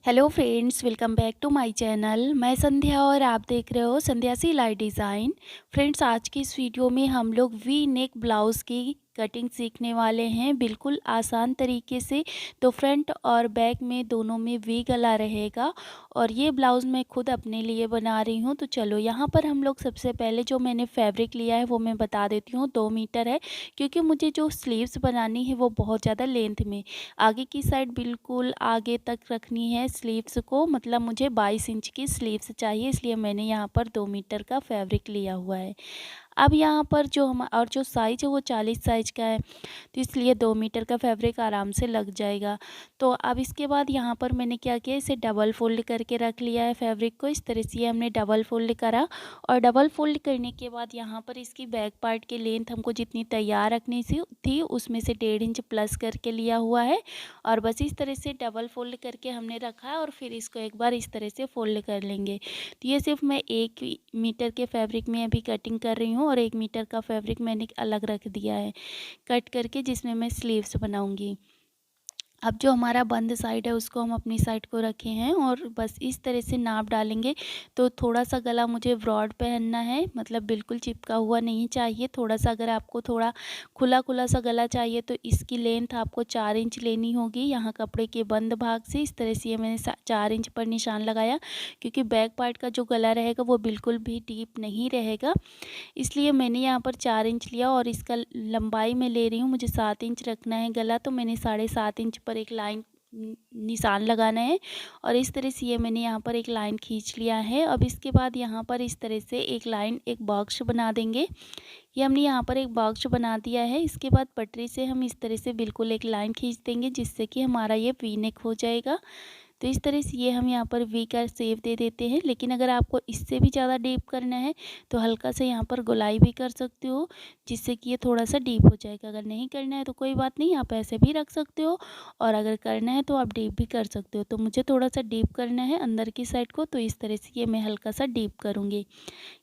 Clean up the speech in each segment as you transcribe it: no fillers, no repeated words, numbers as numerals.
Hello friends, welcome back to my channel. मैं संध्या और आप देख रहे हो संध्या सिलाई डिज़ाइन। फ्रेंड्स, आज की इस वीडियो में हम लोग वी नेक ब्लाउज़ की कटिंग सीखने वाले हैं, बिल्कुल आसान तरीके से। तो फ्रंट और बैक में दोनों में वी गला रहेगा और ये ब्लाउज़ मैं खुद अपने लिए बना रही हूँ। तो चलो यहाँ पर हम लोग सबसे पहले जो मैंने फैब्रिक लिया है वो मैं बता देती हूँ। 2 मीटर है, क्योंकि मुझे जो स्लीव्स बनानी है वो बहुत ज़्यादा लेंथ में, आगे की साइड बिल्कुल आगे तक रखनी है स्लीव्स को, मतलब मुझे 22 इंच की स्लीव्स चाहिए, इसलिए मैंने यहाँ पर 2 मीटर का फैब्रिक लिया हुआ है। अब यहाँ पर जो साइज़ है वो 40 साइज़ का है, तो इसलिए 2 मीटर का फैब्रिक आराम से लग जाएगा। तो अब इसके बाद यहाँ पर मैंने क्या किया, इसे डबल फ़ोल्ड करके रख लिया है फैब्रिक को। इस तरह से ये हमने डबल फ़ोल्ड करा और डबल फ़ोल्ड करने के बाद यहाँ पर इसकी बैक पार्ट की लेंथ हमको जितनी तैयार रखनी थी उसमें से 1.5 इंच प्लस करके लिया हुआ है और बस इस तरह से डबल फ़ोल्ड करके हमने रखा है और फिर इसको एक बार इस तरह से फ़ोल्ड कर लेंगे। तो ये सिर्फ मैं 1 मीटर के फैब्रिक में अभी कटिंग कर रही हूँ और 1 मीटर का फैब्रिक मैंने अलग रख दिया है कट करके, जिसमें मैं स्लीव्स बनाऊंगी। अब जो हमारा बंद साइड है उसको हम अपनी साइड को रखे हैं और बस इस तरह से नाप डालेंगे। तो थोड़ा सा गला मुझे ब्रॉड पहनना है, मतलब बिल्कुल चिपका हुआ नहीं चाहिए। थोड़ा सा अगर आपको थोड़ा खुला खुला सा गला चाहिए तो इसकी लेंथ आपको 4 इंच लेनी होगी यहाँ कपड़े के बंद भाग से। इस तरह से ये मैंने 4 इंच पर निशान लगाया, क्योंकि बैक पार्ट का जो गला रहेगा वो बिल्कुल भी डीप नहीं रहेगा, इसलिए मैंने यहाँ पर 4 इंच लिया और इसका लंबाई मैं ले रही हूँ, मुझे 7 इंच रखना है गला, तो मैंने 7.5 इंच पर एक लाइन निशान लगाना है और इस तरह से ये मैंने यहाँ पर एक लाइन खींच लिया है। अब इसके बाद यहाँ पर इस तरह से एक लाइन, एक बॉक्स बना देंगे। ये हमने यहाँ पर एक बॉक्स बना दिया है। इसके बाद पटरी से हम इस तरह से बिल्कुल एक लाइन खींच देंगे, जिससे कि हमारा ये वी नेक हो जाएगा। तो इस तरह से ये हम यहाँ पर वी का शेप दे देते हैं, लेकिन अगर आपको इससे भी ज़्यादा डीप करना है तो हल्का सा यहाँ पर गोलाई भी कर सकते हो, जिससे कि ये थोड़ा सा डीप हो जाएगा। अगर नहीं करना है तो कोई बात नहीं, आप ऐसे भी रख सकते हो और अगर करना है तो आप डीप भी कर सकते हो। तो मुझे थोड़ा सा डीप करना है अंदर की साइड को, तो इस तरह से ये मैं हल्का सा डीप करूँगी।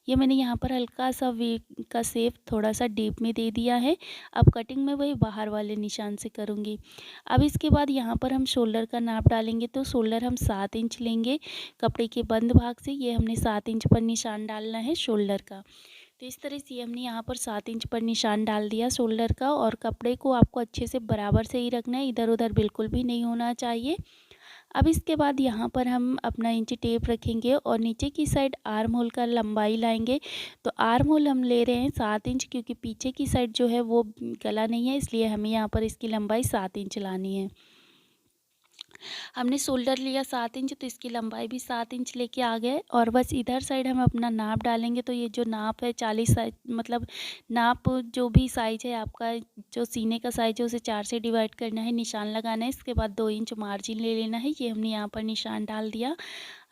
ये मैंने यहाँ पर हल्का सा वी का शेप थोड़ा सा डीप में दे दिया है। अब कटिंग में वही बाहर वाले निशान से करूँगी। अब इसके बाद यहाँ पर हम शोल्डर का नाप डालेंगे, तो शोल्डर हम 7 इंच लेंगे कपड़े के बंद भाग से। ये हमने 7 इंच पर निशान डालना है शोल्डर का। तो इस तरह से हमने यहाँ पर 7 इंच पर निशान डाल दिया शोल्डर का और कपड़े को आपको अच्छे से बराबर से ही रखना है, इधर उधर बिल्कुल भी नहीं होना चाहिए। अब इसके बाद यहाँ पर हम अपना इंची टेप रखेंगे और नीचे की साइड आर्म होल का लंबाई लाएंगे। तो आर्म होल हम ले रहे हैं 7 इंच, क्योंकि पीछे की साइड जो है वो गला नहीं है, इसलिए हमें यहाँ पर इसकी लंबाई 7 इंच लानी है। हमने शोल्डर लिया 7 इंच, तो इसकी लंबाई भी 7 इंच लेके आ गए और बस इधर साइड हम अपना नाप डालेंगे। तो ये जो नाप है 40 साइज, मतलब नाप जो भी साइज है आपका, जो सीने का साइज है उसे 4 से डिवाइड करना है, निशान लगाना है। इसके बाद 2 इंच मार्जिन ले लेना है। ये हमने यहाँ पर निशान डाल दिया।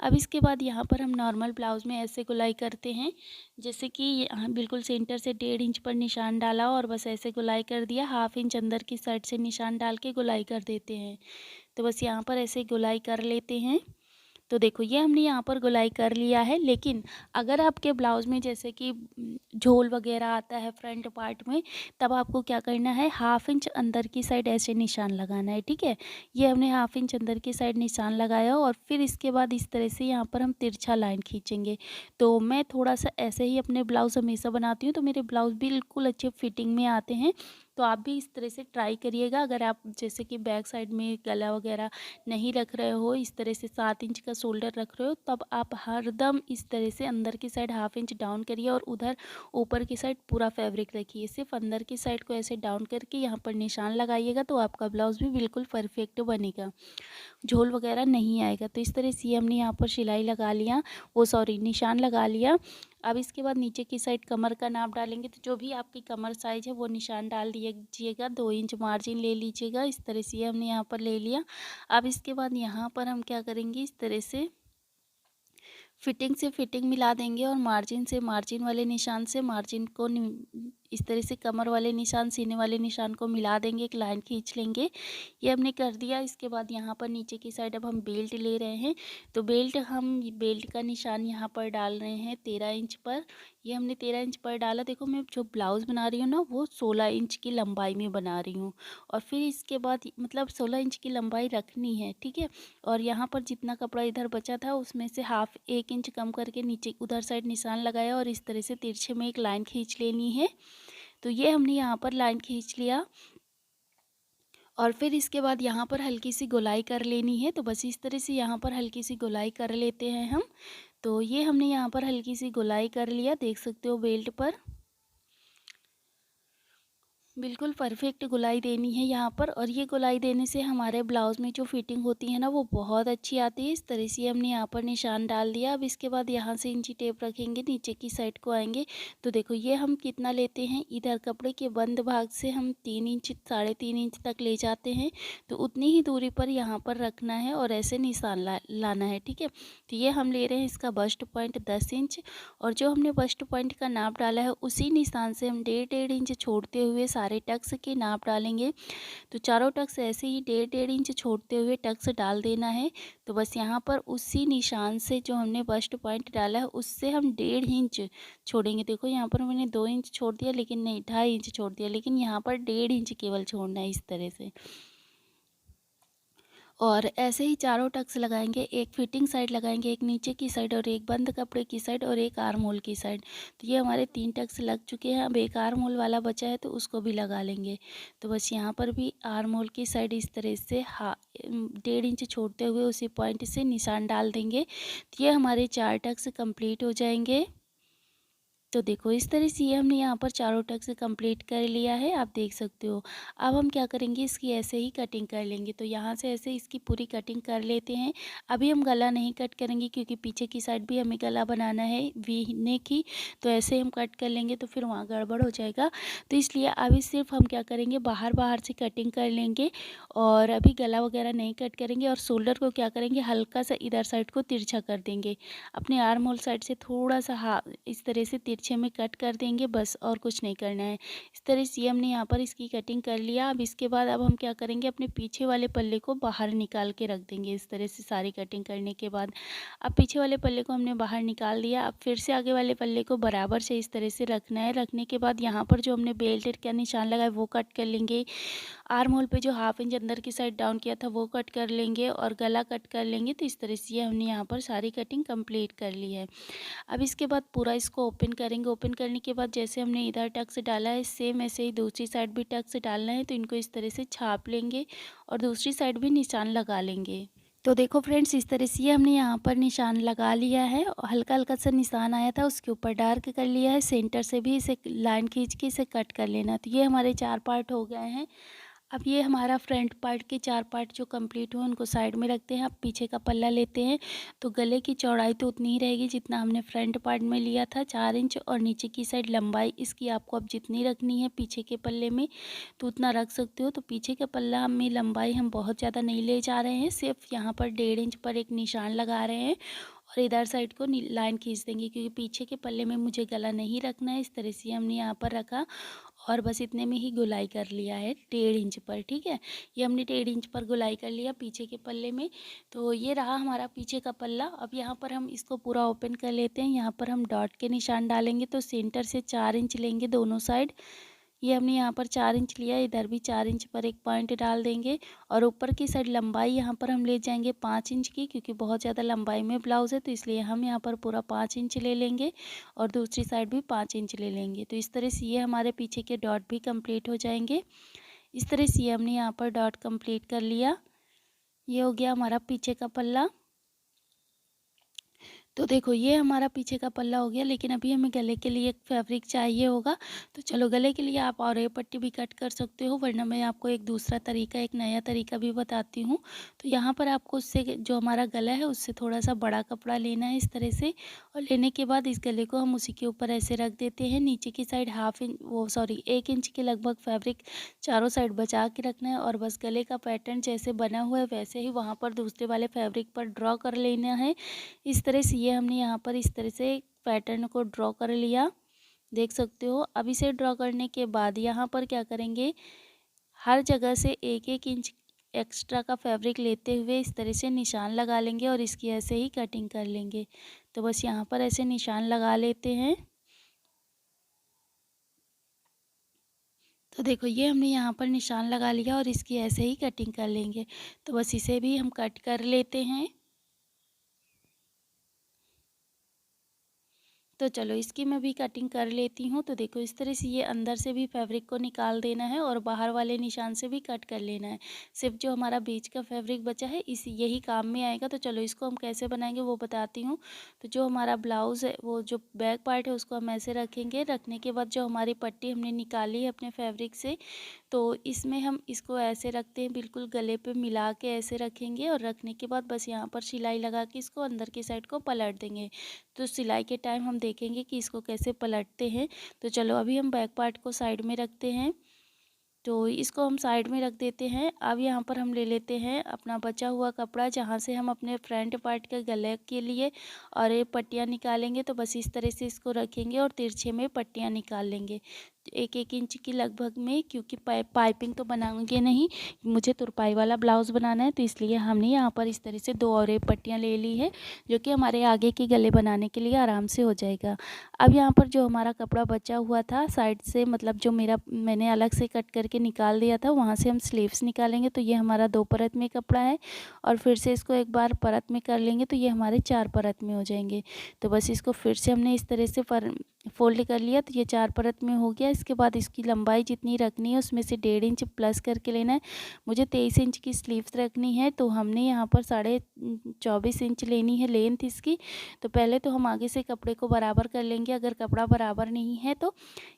अब इसके बाद यहाँ पर हम नॉर्मल ब्लाउज़ में ऐसे गोलाई करते हैं, जैसे कि यहाँ बिल्कुल सेंटर से 1.5 इंच पर निशान डाला और बस ऐसे गोलाई कर दिया। हाफ इंच अंदर की साइड से निशान डाल के गोलाई कर देते हैं। तो बस यहाँ पर ऐसे गोलाई कर लेते हैं। तो देखो ये हमने यहाँ पर गोलाई कर लिया है, लेकिन अगर आपके ब्लाउज़ में जैसे कि झोल वगैरह आता है फ्रंट पार्ट में, तब आपको क्या करना है, हाफ इंच अंदर की साइड ऐसे निशान लगाना है, ठीक है। ये हमने हाफ इंच अंदर की साइड निशान लगाया और फिर इसके बाद इस तरह से यहाँ पर हम तिरछा लाइन खींचेंगे। तो मैं थोड़ा सा ऐसे ही अपने ब्लाउज़ हमेशा बनाती हूँ, तो मेरे ब्लाउज़ बिल्कुल अच्छे फिटिंग में आते हैं। तो आप भी इस तरह से ट्राई करिएगा। अगर आप जैसे कि बैक साइड में गला वगैरह नहीं रख रहे हो, इस तरह से 7 इंच का शोल्डर रख रहे हो, तब आप हरदम इस तरह से अंदर की साइड हाफ इंच डाउन करिए और उधर ऊपर की साइड पूरा फैब्रिक रखिए। सिर्फ अंदर की साइड को ऐसे डाउन करके यहाँ पर निशान लगाइएगा, तो आपका ब्लाउज़ भी बिल्कुल परफेक्ट बनेगा, झोल वगैरह नहीं आएगा। तो इस तरह से हमने यहाँ पर सिलाई लगा लिया, वो सॉरी निशान लगा लिया। अब इसके बाद नीचे की साइड कमर का नाप डालेंगे, तो जो भी आपकी कमर साइज़ है वो निशान डाल दीजिएगा। 2 इंच मार्जिन ले लीजिएगा। इस तरह से हमने यहाँ पर ले लिया। अब इसके बाद यहाँ पर हम क्या करेंगे, इस तरह से फिटिंग से फिटिंग मिला देंगे और मार्जिन से मार्जिन वाले निशान से मार्जिन को इस तरह से कमर वाले निशान, सीने वाले निशान को मिला देंगे, एक लाइन खींच लेंगे। ये हमने कर दिया। इसके बाद यहाँ पर नीचे की साइड अब हम बेल्ट ले रहे हैं। तो बेल्ट का निशान यहाँ पर डाल रहे हैं 13 इंच पर। ये हमने 13 इंच पर डाला। देखो मैं जो ब्लाउज़ बना रही हूँ ना, वो 16 इंच की लंबाई में बना रही हूँ, और फिर इसके बाद मतलब 16 इंच की लंबाई रखनी है, ठीक है। और यहाँ पर जितना कपड़ा इधर बचा था उसमें से हाफ 1 इंच कम करके नीचे उधर साइड निशान लगाया, और इस तरह से तिरछे में एक लाइन खींच लेनी है। तो ये हमने यहाँ पर लाइन खींच लिया, और फिर इसके बाद यहाँ पर हल्की सी गोलाई कर लेनी है। तो बस इस तरह से यहाँ पर हल्की सी गोलाई कर लेते हैं हम। तो ये हमने यहाँ पर हल्की सी गोलाई कर लिया, देख सकते हो बेल्ट पर। बिल्कुल परफेक्ट गोलाई देनी है यहाँ पर, और ये गोलाई देने से हमारे ब्लाउज़ में जो फिटिंग होती है ना, वो बहुत अच्छी आती है। इस तरह से हमने यहाँ पर निशान डाल दिया। अब इसके बाद यहाँ से इंची टेप रखेंगे, नीचे की साइड को आएंगे। तो देखो ये हम कितना लेते हैं, इधर कपड़े के बंद भाग से हम 3 इंच 3.5 इंच तक ले जाते हैं। तो उतनी ही दूरी पर यहाँ पर रखना है और ऐसे निशान लाना है, ठीक है। तो ये हम ले रहे हैं इसका बस्ट पॉइंट 10 इंच, और जो हमने बस्ट पॉइंट का नाप डाला है उसी निशान से हम 1.5 इंच छोड़ते हुए सारे टक्स के नाप डालेंगे। तो चारों टक्स ऐसे ही 1.5 इंच छोड़ते हुए टक्स डाल देना है। तो बस यहाँ पर उसी निशान से जो हमने बस्ट पॉइंट डाला है उससे हम 1.5 इंच छोड़ेंगे। देखो यहाँ पर मैंने 2 इंच छोड़ दिया, लेकिन नहीं 2.5 इंच छोड़ दिया, लेकिन यहाँ पर 1.5 इंच केवल छोड़ना है इस तरह से। और ऐसे ही चारों टक्स लगाएंगे, एक फिटिंग साइड लगाएंगे, एक नीचे की साइड, और एक बंद कपड़े की साइड, और एक आर्म होल की साइड। तो ये हमारे 3 टक्स लग चुके हैं। अब एक आर्म होल वाला बचा है तो उसको भी लगा लेंगे। तो बस यहाँ पर भी आर्म होल की साइड इस तरह से 1.5 इंच छोड़ते हुए उसी पॉइंट से निशान डाल देंगे। तो ये हमारे 4 टक्स कंप्लीट हो जाएंगे। तो देखो इस तरह से ये हमने यहाँ पर चारों टक्स कंप्लीट कर लिया है, आप देख सकते हो। अब हम क्या करेंगे, इसकी ऐसे ही कटिंग कर लेंगे। तो यहाँ से ऐसे इसकी पूरी कटिंग कर लेते हैं। अभी हम गला नहीं कट करेंगे, क्योंकि पीछे की साइड भी हमें गला बनाना है वी नेक की। तो ऐसे हम कट कर लेंगे तो फिर वहाँ गड़बड़ हो जाएगा। तो इसलिए अभी सिर्फ हम क्या करेंगे, बाहर बाहर से कटिंग कर लेंगे, और अभी गला वगैरह नहीं कट करेंगे। और शोल्डर को क्या करेंगे, हल्का सा इधर साइड को तिरछा कर देंगे, अपने आर्म होल साइड से थोड़ा सा इस तरह से तिरछे में कट कर देंगे, बस और कुछ नहीं करना है। इस तरह से हमने यहाँ पर इसकी कटिंग कर लिया। अब इसके बाद अब हम क्या करेंगे, अपने पीछे वाले पल्ले को बाहर निकाल के रख देंगे। इस तरह से सारी कटिंग करने के बाद अब पीछे वाले पल्ले को हमने बाहर निकाल दिया। अब फिर से आगे वाले पल्ले को बराबर से इस तरह से रखना है। रखने के बाद यहाँ पर जो हमने बेल्ट का निशान लगाया वो कट कर लेंगे। आर्म होल पे जो 1/2 इंच अंदर की साइड डाउन किया था वो कट कर लेंगे, और गला कट कर लेंगे। तो इस तरह से ये हमने यहाँ पर सारी कटिंग कंप्लीट कर ली है। अब इसके बाद पूरा इसको ओपन करेंगे। ओपन करने के बाद जैसे हमने इधर टक्स डाला है, सेम ऐसे ही दूसरी साइड भी टक्स डालना है। तो इनको इस तरह से छाप लेंगे और दूसरी साइड भी निशान लगा लेंगे। तो देखो फ्रेंड्स, इस तरह से ये हमने यहाँ पर निशान लगा लिया है, और हल्का हल्का सा निशान आया था उसके ऊपर डार्क कर लिया है। सेंटर से भी इसे लाइन खींच के इसे कट कर लेना। तो ये हमारे 4 पार्ट हो गए हैं। अब ये हमारा फ्रंट पार्ट के 4 पार्ट जो कंप्लीट हुए उनको साइड में रखते हैं। अब पीछे का पल्ला लेते हैं। तो गले की चौड़ाई तो उतनी ही रहेगी जितना हमने फ्रंट पार्ट में लिया था, 4 इंच, और नीचे की साइड लंबाई इसकी आपको अब जितनी रखनी है पीछे के पल्ले में तो उतना रख सकते हो। तो पीछे के पल्ला में लंबाई हम बहुत ज़्यादा नहीं ले जा रहे हैं, सिर्फ यहाँ पर 1.5 इंच पर एक निशान लगा रहे हैं, और इधर साइड को लाइन खींच देंगे, क्योंकि पीछे के पल्ले में मुझे गला नहीं रखना है। इस तरह से हमने यहाँ पर रखा, और बस इतने में ही गोलाई कर लिया है 1.5 इंच पर, ठीक है। ये हमने 1.5 इंच पर गोलाई कर लिया पीछे के पल्ले में। तो ये रहा हमारा पीछे का पल्ला। अब यहाँ पर हम इसको पूरा ओपन कर लेते हैं। यहाँ पर हम डॉट के निशान डालेंगे। तो सेंटर से 4 इंच लेंगे दोनों साइड। ये हमने यहाँ पर 4 इंच लिया, इधर भी 4 इंच पर एक पॉइंट डाल देंगे, और ऊपर की साइड लंबाई यहाँ पर हम ले जाएंगे 5 इंच की, क्योंकि बहुत ज़्यादा लंबाई में ब्लाउज़ है तो इसलिए हम यहाँ पर पूरा 5 इंच ले लेंगे, और दूसरी साइड भी 5 इंच ले लेंगे। तो इस तरह से ये हमारे पीछे के डॉट भी कंप्लीट हो जाएंगे। इस तरह से ये हमने यहाँ पर डॉट कंप्लीट कर लिया। ये हो गया हमारा पीछे का पल्ला। तो देखो ये हमारा पीछे का पल्ला हो गया, लेकिन अभी हमें गले के लिए एक फैब्रिक चाहिए होगा। तो चलो गले के लिए आप और पट्टी भी कट कर सकते हो, वरना मैं आपको एक दूसरा तरीका, एक नया तरीका भी बताती हूँ। तो यहाँ पर आपको उससे जो हमारा गला है उससे थोड़ा सा बड़ा कपड़ा लेना है इस तरह से, और लेने के बाद इस गले को हम उसी के ऊपर ऐसे रख देते हैं। नीचे की साइड 1 इंच के लगभग फैब्रिक चारों साइड बचा के रखना है, और बस गले का पैटर्न जैसे बना हुआ है वैसे ही वहाँ पर दूसरे वाले फैब्रिक पर ड्रॉ कर लेना है। इस तरह से ये हमने यहाँ पर इस तरह से पैटर्न को ड्रॉ कर लिया। देख सकते हो। अब इसे ड्रॉ करने के बाद यहाँ पर क्या करेंगे, हर जगह से 1-1 इंच एक्स्ट्रा का फैब्रिक लेते हुए इस तरह से निशान लगा लेंगे और इसकी ऐसे ही कटिंग कर लेंगे। तो बस यहाँ पर ऐसे निशान लगा लेते हैं। तो देखो ये हमने यहाँ पर निशान लगा लिया और इसकी ऐसे ही कटिंग कर लेंगे। तो बस इसे भी हम कट कर लेते हैं। तो चलो इसकी मैं भी कटिंग कर लेती हूँ। तो देखो इस तरह से ये अंदर से भी फैब्रिक को निकाल देना है और बाहर वाले निशान से भी कट कर लेना है। सिर्फ जो हमारा बीच का फैब्रिक बचा है यही काम में आएगा। तो चलो इसको हम कैसे बनाएंगे वो बताती हूँ। तो जो हमारा ब्लाउज़ है, वो जो बैक पार्ट है उसको हम ऐसे रखेंगे। रखने के बाद जो हमारी पट्टी हमने निकाली है अपने फैब्रिक से, तो इसमें हम इसको ऐसे रखते हैं, बिल्कुल गले पे मिला के ऐसे रखेंगे। और रखने के बाद बस यहाँ पर सिलाई लगा के इसको अंदर की साइड को पलट देंगे। तो सिलाई के टाइम हम देखेंगे कि इसको कैसे पलटते हैं। तो चलो अभी हम बैक पार्ट को साइड में रखते हैं। तो इसको हम साइड में रख देते हैं। अब यहाँ पर हम ले लेते हैं अपना बचा हुआ कपड़ा, जहाँ से हम अपने फ्रंट पार्ट के गले के लिए और ये पट्टियाँ निकालेंगे। तो बस इस तरह से इसको रखेंगे और तिरछे में पट्टियाँ निकाल लेंगे 1-1 इंच की लगभग में, क्योंकि पाइपिंग तो बनाएंगे नहीं, मुझे तुरपाई वाला ब्लाउज़ बनाना है। तो इसलिए हमने यहाँ पर इस तरह से 2 और एक पट्टियाँ ले ली है, जो कि हमारे आगे के गले बनाने के लिए आराम से हो जाएगा। अब यहाँ पर जो हमारा कपड़ा बचा हुआ था साइड से, मतलब जो मैंने अलग से कट करके निकाल दिया था, वहाँ से हम स्लीव्स निकालेंगे। तो ये हमारा 2 परत में कपड़ा है और फिर से इसको एक बार परत में कर लेंगे तो ये हमारे 4 परत में हो जाएंगे। तो बस इसको फिर से हमने इस तरह से फोल्ड कर लिया, तो ये 4 परत में हो गया। इसके बाद इसकी लंबाई जितनी रखनी है उसमें से 1.5 इंच प्लस करके लेना है। मुझे 23 इंच की स्लीव्स रखनी है, तो हमने यहाँ पर 24.5 इंच लेनी है लेंथ इसकी। तो पहले तो हम आगे से कपड़े को बराबर कर लेंगे। अगर कपड़ा बराबर नहीं है तो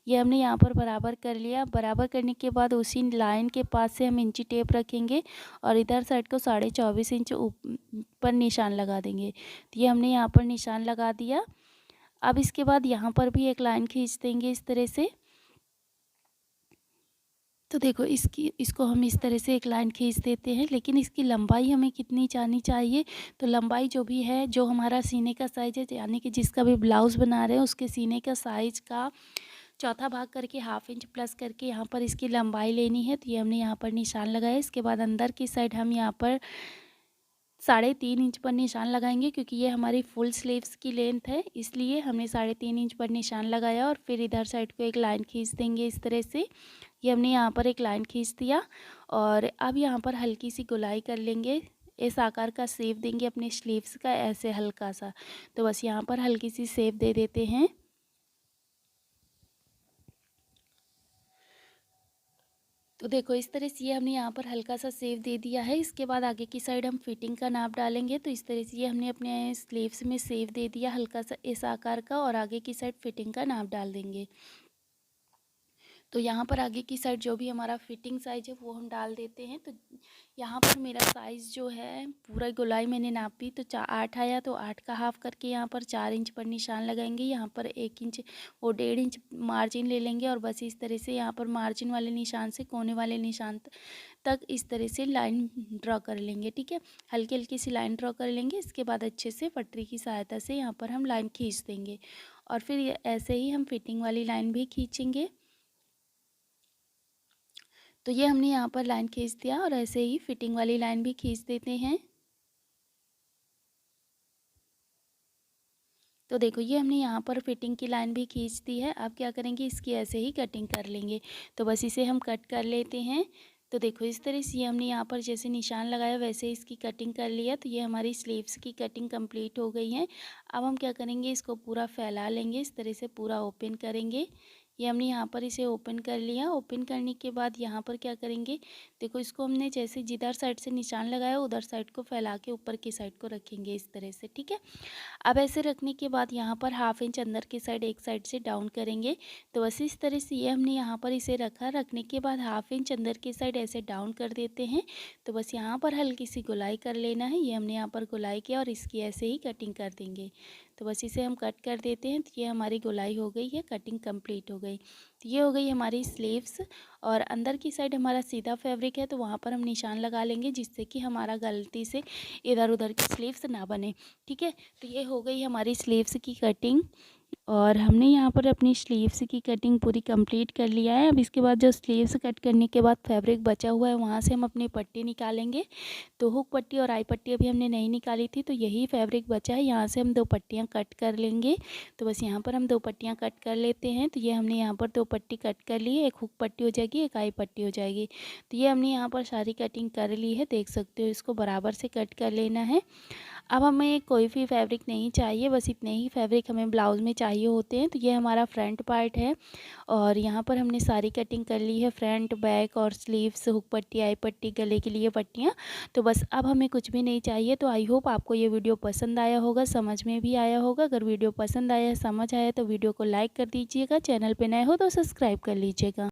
ये हमने यहाँ पर बराबर कर लिया। बराबर करने के बाद उसी लाइन के पास से हम इंची टेप रखेंगे और इधर साइड को 24.5 इंच ऊपर निशान लगा देंगे। तो ये हमने यहाँ पर निशान लगा दिया। अब इसके बाद यहाँ पर भी एक लाइन खींच देंगे इस तरह से। तो देखो इसको हम इस तरह से एक लाइन खींच देते हैं, लेकिन इसकी लंबाई हमें कितनी जानी चाहिए। तो लंबाई जो भी है, जो हमारा सीने का साइज़ है, यानी कि जिसका भी ब्लाउज़ बना रहे हैं उसके सीने का साइज़ का चौथा भाग करके 1/2 इंच प्लस करके यहाँ पर इसकी लंबाई लेनी है। तो ये हमने यहाँ पर निशान लगाया। इसके बाद अंदर की साइड हम यहाँ पर 3.5 इंच पर निशान लगाएंगे, क्योंकि ये हमारी फुल स्लीव्स की लेंथ है, इसलिए हमने 3.5 इंच पर निशान लगाया। और फिर इधर साइड को एक लाइन खींच देंगे इस तरह से। ये हमने यहाँ पर एक लाइन खींच दिया और अब यहाँ पर हल्की सी गोलाई कर लेंगे। इस आकार का शेप देंगे अपने स्लीव्स का, ऐसे हल्का सा। तो बस यहाँ पर हल्की सी शेप दे देते हैं। तो देखो इस तरह से ये हमने यहाँ पर हल्का सा शेप दे दिया है। इसके बाद आगे की साइड हम फिटिंग का नाप डालेंगे। तो इस तरह से ये हमने अपने स्लीव्स में शेप दे दिया हल्का सा इस आकार का, और आगे की साइड फिटिंग का नाप डाल देंगे। तो यहाँ पर आगे की साइड जो भी हमारा फिटिंग साइज़ है वो हम डाल देते हैं। तो यहाँ पर मेरा साइज़ जो है, पूरा गोलाई मैंने नापी तो 8 आया, तो 8 का हाफ करके यहाँ पर 4 इंच पर निशान लगाएंगे। यहाँ पर 1 इंच, वो 1.5 इंच मार्जिन ले लेंगे और बस इस तरह से यहाँ पर मार्जिन वाले निशान से कोने वाले निशान तक इस तरह से लाइन ड्रॉ कर लेंगे। ठीक है, हल्की हल्की सी लाइन ड्रॉ कर लेंगे। इसके बाद अच्छे से पटरी की सहायता से यहाँ पर हम लाइन खींच देंगे और फिर ऐसे ही हम फिटिंग वाली लाइन भी खींचेंगे। तो ये हमने यहाँ पर लाइन खींच दिया और ऐसे ही फिटिंग वाली लाइन भी खींच देते हैं। तो देखो ये हमने यहाँ पर फिटिंग की लाइन भी खींच दी है। अब क्या करेंगे, इसकी ऐसे ही कटिंग कर लेंगे। तो बस इसे हम कट कर लेते हैं। तो देखो इस तरह से ये हमने यहाँ पर जैसे निशान लगाया वैसे इसकी कटिंग कर लिया। तो ये हमारी स्लीव्स की कटिंग कंप्लीट हो गई है। अब हम क्या करेंगे, इसको पूरा फैला लेंगे, इस तरह से पूरा ओपन करेंगे। ये हमने यहाँ पर इसे ओपन कर लिया। ओपन करने के बाद यहाँ पर क्या करेंगे, देखो इसको हमने जैसे जिधर साइड से निशान लगाया उधर साइड को फैला के ऊपर की साइड को रखेंगे इस तरह से। ठीक है, अब ऐसे रखने के बाद यहाँ पर 1/2 इंच अंदर की साइड एक साइड से डाउन करेंगे। तो बस इस तरह से ये हमने यहाँ पर इसे रखा। रखने के बाद 1/2 इंच अंदर की साइड ऐसे डाउन कर देते हैं। तो बस यहाँ पर हल्की सी गोलाई कर लेना है। ये हमने यहाँ पर गोलाई किया और इसकी ऐसे ही कटिंग कर देंगे। तो बस इसे हम कट कर देते हैं। तो ये हमारी गोलाई हो गई है, कटिंग कंप्लीट हो गई। तो ये हो गई हमारी स्लीव्स और अंदर की साइड हमारा सीधा फैब्रिक है, तो वहाँ पर हम निशान लगा लेंगे, जिससे कि हमारा गलती से इधर उधर की स्लीव्स ना बने। ठीक है, तो ये हो गई हमारी स्लीव्स की कटिंग। और हमने यहाँ पर अपनी स्लीव्स की कटिंग पूरी कंप्लीट कर लिया है। अब इसके बाद जो स्लीव्स कट करने के बाद फैब्रिक बचा हुआ है वहाँ से हम अपनी पट्टी निकालेंगे। तो हुक पट्टी और आई पट्टी अभी हमने नहीं निकाली थी, तो यही फैब्रिक बचा है, यहाँ से हम 2 पट्टियाँ कट कर लेंगे। तो बस यहाँ पर हम 2 पट्टियाँ कट कर लेते हैं। तो ये हमने यहाँ पर 2 पट्टी कट कर ली है, एक हुक पट्टी हो जाएगी, एक आई पट्टी हो जाएगी। तो ये हमने यहाँ पर सारी कटिंग कर ली है, देख सकते हो, इसको बराबर से कट कर लेना है। अब हमें कोई भी फैब्रिक नहीं चाहिए, बस इतने ही फैब्रिक हमें ब्लाउज़ में चाहिए होते हैं। तो ये हमारा फ्रंट पार्ट है और यहाँ पर हमने सारी कटिंग कर ली है, फ्रंट, बैक और स्लीव्स, हुक पट्टी, आई पट्टी, गले के लिए पट्टियाँ। तो बस अब हमें कुछ भी नहीं चाहिए। तो आई होप आपको ये वीडियो पसंद आया होगा, समझ में भी आया होगा। अगर वीडियो पसंद आया, समझ आया तो वीडियो को लाइक कर दीजिएगा, चैनल पे नए हो तो सब्सक्राइब कर लीजिएगा।